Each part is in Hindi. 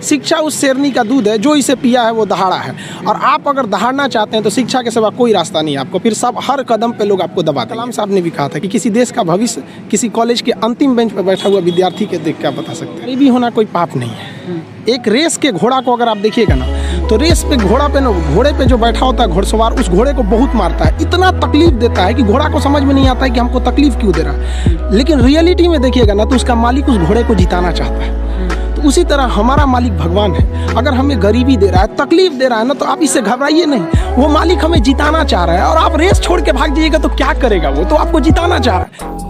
शिक्षा उस शेरनी का दूध है, जो इसे पिया है वो दहाड़ा है। और आप अगर दहाड़ना चाहते हैं तो शिक्षा के सिवा कोई रास्ता नहीं है आपको, फिर सब हर कदम पे लोग आपको दबाते हैं। कलाम साहब ने भी कहा था कि किसी देश का भविष्य किसी कॉलेज के अंतिम बेंच पर बैठा हुआ विद्यार्थी के देख क्या बता सकते हैं। गरीबी होना कोई पाप नहीं है। एक रेस के घोड़ा को अगर आप देखिएगा ना, तो रेस पे घोड़े पे जो बैठा होता है घुड़सवार, उस घोड़े को बहुत मारता है, इतना तकलीफ देता है कि घोड़ा को समझ में नहीं आता है कि हमको तकलीफ क्यों दे रहा है। लेकिन रियलिटी में देखिएगा ना, तो उसका मालिक उस घोड़े को जिताना चाहता है। तो उसी तरह हमारा मालिक भगवान है। अगर हमें गरीबी दे रहा है, तकलीफ दे रहा है ना, तो आप इससे घबराइए नहीं। वो मालिक हमें जिताना चाह रहा है, और आप रेस छोड़ के भाग जाइएगा तो क्या करेगा वो? तो आपको जिताना चाह रहा है।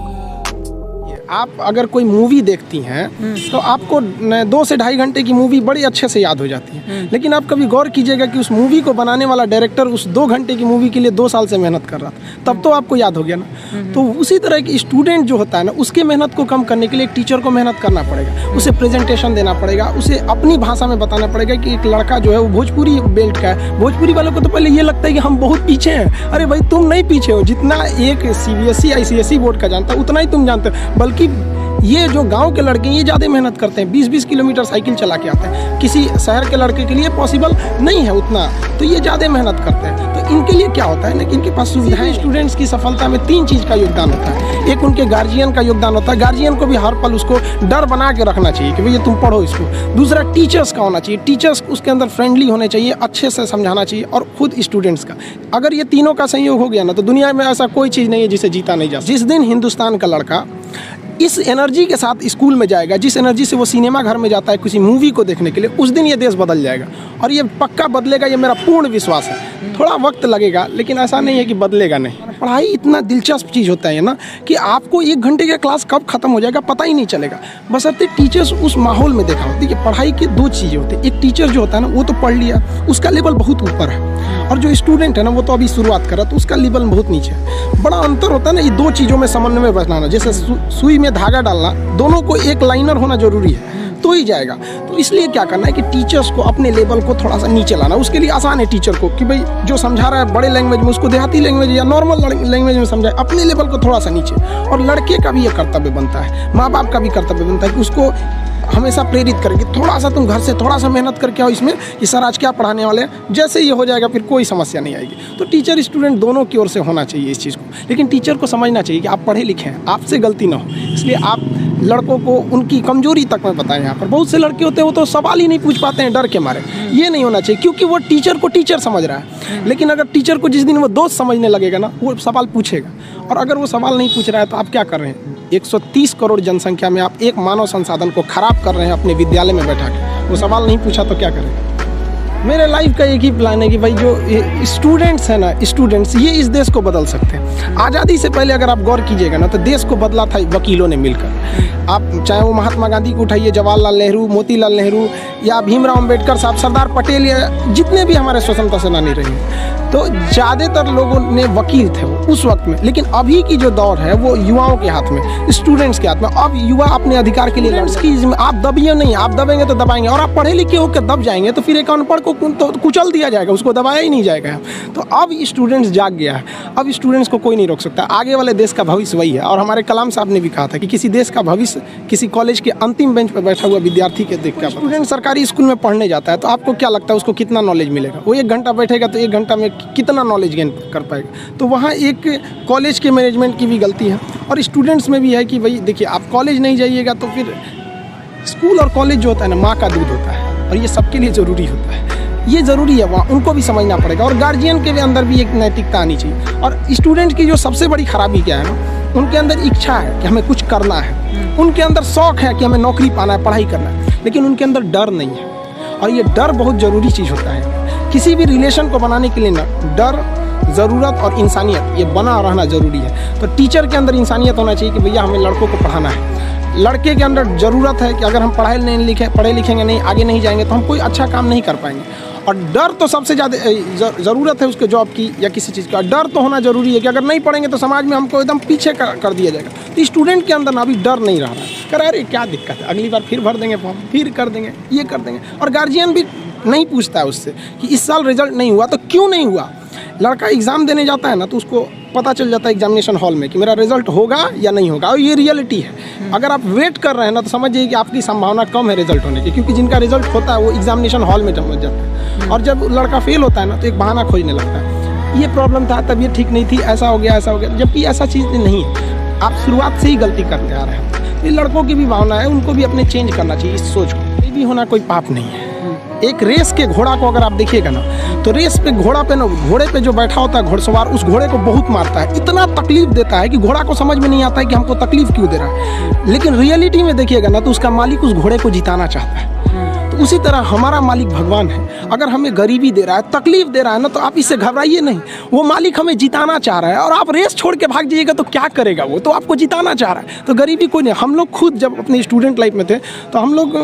आप अगर कोई मूवी देखती हैं तो आपको 2 से ढाई घंटे की मूवी बड़ी अच्छे से याद हो जाती है। लेकिन आप कभी गौर कीजिएगा कि उस मूवी को बनाने वाला डायरेक्टर उस 2 घंटे की मूवी के लिए 2 साल से मेहनत कर रहा था, तब तो आपको याद हो गया ना। तो उसी तरह की स्टूडेंट जो होता है ना, उसके मेहनत को कम करने के लिए एक टीचर को मेहनत करना पड़ेगा, उसे प्रेजेंटेशन देना पड़ेगा, उसे अपनी भाषा में बताना पड़ेगा कि एक लड़का जो है वो भोजपुरी बेल्ट का है। भोजपुरी वालों को तो पहले ये लगता है कि हम बहुत पीछे हैं। अरे भाई, तुम नहीं पीछे हो, जितना एक CBSE ICSE बोर्ड का जानता है उतना ही तुम जानते हो। बल्कि ये जो गांव के लड़के ये ज़्यादा मेहनत करते हैं, 20-20 किलोमीटर साइकिल चला के आते हैं। किसी शहर के लड़के के लिए पॉसिबल नहीं है उतना, तो ये ज़्यादा मेहनत करते हैं। तो इनके लिए क्या होता है ना, कि इनके पास सुविधाएं। स्टूडेंट्स की सफलता में 3 चीज़ का योगदान होता है। एक उनके गार्जियन का योगदान होता है, गार्जियन को भी हर पल उसको डर बना के रखना चाहिए कि भैया तुम पढ़ो इसको। दूसरा टीचर्स का होना चाहिए, टीचर्स उसके अंदर फ्रेंडली होने चाहिए, अच्छे से समझाना चाहिए, और खुद स्टूडेंट्स का। अगर ये तीनों का संयोग हो गया ना, तो दुनिया में ऐसा कोई चीज़ नहीं है जिसे जीता नहीं जा सकता। जिस दिन हिंदुस्तान का लड़का इस एनर्जी के साथ स्कूल में जाएगा, जिस एनर्जी से वो सिनेमा घर में जाता है किसी मूवी को देखने के लिए, उस दिन ये देश बदल जाएगा। और ये पक्का बदलेगा, ये मेरा पूर्ण विश्वास है। थोड़ा वक्त लगेगा, लेकिन ऐसा नहीं है कि बदलेगा नहीं। पढ़ाई इतना दिलचस्प चीज़ होता है ना, कि आपको 1 घंटे का क्लास कब खत्म हो जाएगा पता ही नहीं चलेगा, बशर्ते टीचर्स उस माहौल में देखा होती है। पढ़ाई की 2 चीज़ें होती है। एक टीचर जो होता है ना, वो तो पढ़ लिया, उसका लेवल बहुत ऊपर है, और जो स्टूडेंट है ना, वो तो अभी शुरुआत कर रहा है, तो उसका लेवल बहुत नीचे है। बड़ा अंतर होता है ना ये 2 चीज़ों में समन्वय बनाना। जैसे सुई में धागा डालना, दोनों को एक लाइनर होना जरूरी है, तो ही जाएगा। तो इसलिए क्या करना है कि टीचर्स को अपने लेवल को थोड़ा सा नीचे लाना। उसके लिए आसान है टीचर को कि भाई जो समझा रहा है बड़े लैंग्वेज में, उसको देहाती लैंग्वेज या नॉर्मल लैंग्वेज में समझाए, अपने लेवल को थोड़ा सा नीचे। और लड़के का भी ये कर्तव्य बनता है, माँ बाप का भी कर्तव्य बनता है कि उसको हमेशा प्रेरित करेंगे, थोड़ा सा तुम घर से थोड़ा सा मेहनत करके आओ इसमें कि सर आज क्या पढ़ाने वाले हैं। जैसे ये हो जाएगा फिर कोई समस्या नहीं आएगी। तो टीचर स्टूडेंट दोनों की ओर से होना चाहिए इस चीज़ को। लेकिन टीचर को समझना चाहिए कि आप पढ़े लिखे हैं, आपसे गलती ना हो। इसलिए आप लड़कों को उनकी कमजोरी तक में बताएं। यहाँ पर बहुत से लड़के होते हैं वो तो सवाल ही नहीं पूछ पाते हैं डर के मारे। ये नहीं होना चाहिए, क्योंकि वो टीचर को टीचर समझ रहा है। लेकिन अगर टीचर को जिस दिन वो दोस्त समझने लगेगा ना, वो सवाल पूछेगा। और अगर वो सवाल नहीं पूछ रहा है तो आप क्या कर रहे हैं? 130 करोड़ जनसंख्या में आप एक मानव संसाधन को खराब कर रहे हैं अपने विद्यालय में बैठा के। वो सवाल नहीं पूछा तो क्या करें? मेरे लाइफ का एक ही प्लान है कि भाई जो स्टूडेंट्स हैं ना, स्टूडेंट्स ये इस देश को बदल सकते हैं। आज़ादी से पहले अगर आप गौर कीजिएगा ना, तो देश को बदला था वकीलों ने मिलकर। आप चाहे वो महात्मा गांधी को उठाइए, जवाहरलाल नेहरू, मोतीलाल नेहरू, या भीमराव अम्बेडकर साहब, सरदार पटेल, या जितने भी हमारे स्वतंत्रता सेनानी रहे, तो ज़्यादातर लोगों ने वकील थे वो उस वक्त में। लेकिन अभी की जो दौर है वो युवाओं के हाथ में, स्टूडेंट्स के हाथ में। अब युवा अपने अधिकार के लिए आप दबिए नहीं, आप दबेंगे तो दबाएंगे, और आप पढ़े लिखे होकर दब जाएंगे तो फिर एक अनपढ़ को तो कुचल दिया जाएगा, उसको दबाया ही नहीं जाएगा। तो अब स्टूडेंट्स जाग गया है, अब स्टूडेंट्स को कोई नहीं रोक सकता। आगे वाले देश का भविष्य वही है। और हमारे कलाम साहब ने भी कहा था कि किसी देश का भविष्य किसी कॉलेज के अंतिम बेंच पर बैठा हुआ विद्यार्थी के देख कर। स्टूडेंट सरकारी स्कूल में पढ़ने जाता है तो आपको क्या लगता है उसको कितना नॉलेज मिलेगा? वो 1 घंटा बैठेगा तो 1 घंटा में कितना नॉलेज गेन कर पाएगा? तो वहाँ एक कॉलेज के मैनेजमेंट की भी गलती है, और स्टूडेंट्स में भी है कि भाई देखिए, आप कॉलेज नहीं जाइएगा तो फिर स्कूल और कॉलेज जो होता है ना, माँ का दूध होता है, और ये सबके लिए ज़रूरी होता है। ये ज़रूरी है, वहाँ उनको भी समझना पड़ेगा। और गार्जियन के अंदर भी एक नैतिकता आनी चाहिए। और स्टूडेंट की जो सबसे बड़ी खराबी क्या है ना, उनके अंदर इच्छा है कि हमें कुछ करना है, उनके अंदर शौक़ है कि हमें नौकरी पाना है, पढ़ाई करना है, लेकिन उनके अंदर डर नहीं है। और ये डर बहुत ज़रूरी चीज़ होता है। किसी भी रिलेशन को बनाने के लिए ना, डर, ज़रूरत और इंसानियत, ये बना रहना ज़रूरी है। तो टीचर के अंदर इंसानियत होना चाहिए कि भैया हमें लड़कों को पढ़ाना है। लड़के के अंदर ज़रूरत है कि अगर हम पढ़े लिखेंगे नहीं, आगे नहीं जाएंगे, तो हम कोई अच्छा काम नहीं कर पाएंगे। और डर तो सबसे ज़्यादा ज़रूरत है उसके जॉब की या किसी चीज़ का। डर तो होना ज़रूरी है कि अगर नहीं पढ़ेंगे तो समाज में हमको एकदम पीछे कर दिया जाएगा। तो स्टूडेंट के अंदर ना अभी डर नहीं रहा है, कह रहा अरे क्या दिक्कत है, अगली बार फिर भर देंगे फॉर्म, फिर कर देंगे, ये कर देंगे। और गार्जियन भी नहीं पूछता है उससे कि इस साल रिजल्ट नहीं हुआ तो क्यों नहीं हुआ। लड़का एग्ज़ाम देने जाता है ना, तो उसको पता चल जाता है एग्जामिनेशन हॉल में कि मेरा रिजल्ट होगा या नहीं होगा, और ये रियलिटी है। अगर आप वेट कर रहे हैं ना तो समझिए कि आपकी संभावना कम है रिजल्ट होने की, क्योंकि जिनका रिजल्ट होता है वो एग्जामिनेशन हॉल में समझ जाता है, और जब लड़का फेल होता है ना तो एक बहाना खोजने लगता है, ये प्रॉब्लम था, तबीयत ठीक नहीं थी, ऐसा हो गया, जबकि ऐसा चीज़ नहीं है। आप शुरुआत से ही गलती करते आ रहे हैं। ये लड़कों की भी भावना है, उनको भी अपने चेंज करना चाहिए इस सोच को। ये भी होना कोई पाप नहीं है। एक रेस के घोड़ा को अगर आप देखिएगा ना तो रेस पे घोड़े पे जो बैठा होता है घोड़सवार, उस घोड़े को बहुत मारता है, इतना तकलीफ देता है कि घोड़ा को समझ में नहीं आता है कि हमको तकलीफ क्यों दे रहा है। लेकिन रियलिटी में देखिएगा ना तो उसका मालिक उस घोड़े को जिताना चाहता है। तो उसी तरह हमारा मालिक भगवान है। अगर हमें गरीबी दे रहा है, तकलीफ दे रहा है ना, तो आप इससे घबराइए नहीं। वो मालिक हमें जिताना चाह रहा है, और आप रेस छोड़ के भाग जाइएगा तो क्या करेगा? वो तो आपको जिताना चाह रहा है। तो गरीबी कोई नहीं। हम लोग खुद जब अपने स्टूडेंट लाइफ में थे तो हम लोग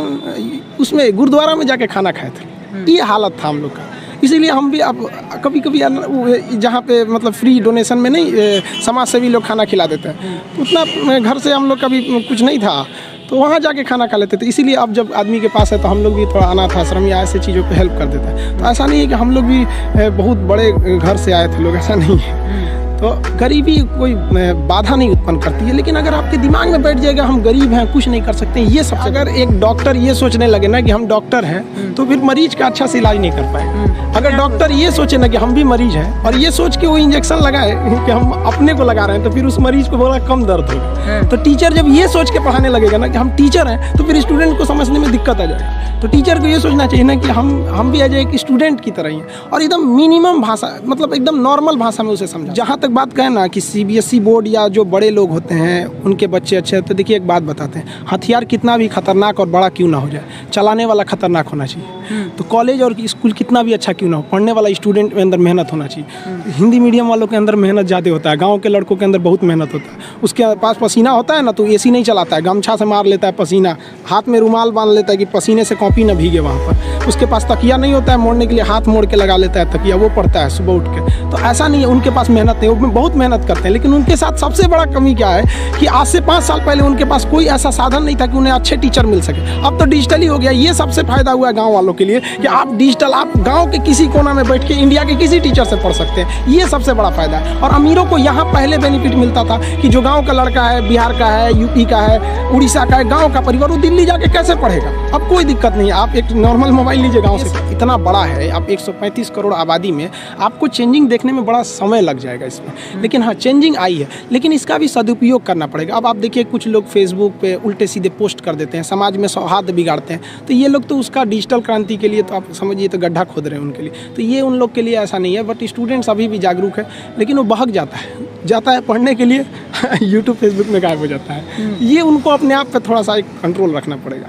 उसमें गुरुद्वारा में जाके खाना खाए थे, ये हालत था हम लोग का। इसीलिए हम भी अब कभी कभी जहाँ पे मतलब फ्री डोनेशन में नहीं, समाज सेवी लोग खाना खिला देते हैं, तो उतना घर से हम लोग कभी कुछ नहीं था, तो वहाँ जाके खाना खा लेते थे। इसीलिए अब जब आदमी के पास है तो हम लोग भी थोड़ा अनाथ आश्रम या ऐसे चीज़ों पे हेल्प कर देता है। तो ऐसा नहीं है कि हम लोग भी बहुत बड़े घर से आए थे लोग, ऐसा नहीं है। तो गरीबी कोई बाधा नहीं उत्पन्न करती है, लेकिन अगर आपके दिमाग में बैठ जाएगा हम गरीब हैं, कुछ नहीं कर सकते, ये सब। अगर एक डॉक्टर ये सोचने लगे ना कि हम डॉक्टर हैं तो फिर मरीज का अच्छा से इलाज नहीं कर पाएगा। अगर डॉक्टर ये सोचे ना कि हम भी मरीज हैं और ये सोच के वो इंजेक्शन लगाए कि हम अपने को लगा रहे हैं, तो फिर उस मरीज को बड़ा कम दर्द होगा। तो टीचर जब ये सोच के पढ़ाने लगेगा ना कि हम टीचर हैं, तो फिर स्टूडेंट को समझने में दिक्कत आ जाएगा। तो टीचर को ये सोचना चाहिए ना कि हम भी एज एक स्टूडेंट की तरह ही हैं, और एकदम मिनिमम भाषा, मतलब एकदम नॉर्मल भाषा में उसे समझा। जहाँ तक बात कहें ना कि CBSE बोर्ड या जो बड़े लोग होते हैं उनके बच्चे अच्छे हैं, तो देखिए एक बात बताते हैं, हथियार कितना भी खतरनाक और बड़ा क्यों ना हो जाए, चलाने वाला खतरनाक होना चाहिए। तो कॉलेज और स्कूल कितना भी अच्छा क्यों ना हो, पढ़ने वाला स्टूडेंट में अंदर मेहनत होना चाहिए। हिंदी मीडियम वालों के अंदर मेहनत ज़्यादा होता है, गाँव के लड़कों के अंदर बहुत मेहनत होता है। उसके पास पसीना होता है ना तो AC नहीं चलाता है, गमछा से मार लेता है पसीना, हाथ में रुमाल बांध लेता है कि पसीने से कॉपी ना भीगे वहाँ पर। उसके पास तकिया नहीं होता है मोड़ने के लिए, हाथ मोड़ के लगा लेता है तकिया, वो पढ़ता है सुबह उठ के। तो ऐसा नहीं है, उनके पास मेहनत नहीं, वो बहुत मेहनत करते हैं। लेकिन उनके साथ सबसे बड़ा कमी क्या है कि आज से 5 साल पहले उनके पास कोई ऐसा साधन नहीं था कि उन्हें अच्छे टीचर मिल सके। अब तो डिजिटली हो गया। ये सबसे फायदा हुआ है गाँव वालों के लिए कि आप डिजिटल, आप गाँव के किसी कोना में बैठ के इंडिया के किसी टीचर से पढ़ सकते हैं। ये सबसे बड़ा फायदा है। और अमीरों को यहाँ पहले बेनिफिट मिलता था कि जो गाँव का लड़का है, बिहार का है, यूपी का है, उड़ीसा का है, गाँव का परिवार, वो दिल्ली जाके कैसे पढ़ेगा? अब कोई दिक्कत नहीं है, आप एक नॉर्मल मोबाइल लीजिए। गाँव से इतना बड़ा है, आप 135 करोड़ आबादी में आपको चेंजिंग देखने में बड़ा समय लग जाएगा इसमें। लेकिन हाँ, चेंजिंग आई है, लेकिन इसका भी सदुपयोग करना पड़ेगा। अब आप देखिए कुछ लोग फेसबुक पे उल्टे सीधे पोस्ट कर देते हैं, समाज में सौहार्द बिगाड़ते हैं। तो ये लोग तो उसका डिजिटल क्रांति के लिए तो आप समझिए तो गड्ढा खोद रहे हैं उनके लिए। तो ये उन लोग के लिए ऐसा नहीं है। बट स्टूडेंट्स अभी भी जागरूक है, लेकिन वो बहक जाता है पढ़ने के लिए यूट्यूब फेसबुक में गायब हो जाता है। ये उनको अपने आप पे थोड़ा सा एक कंट्रोल रखना पड़ेगा।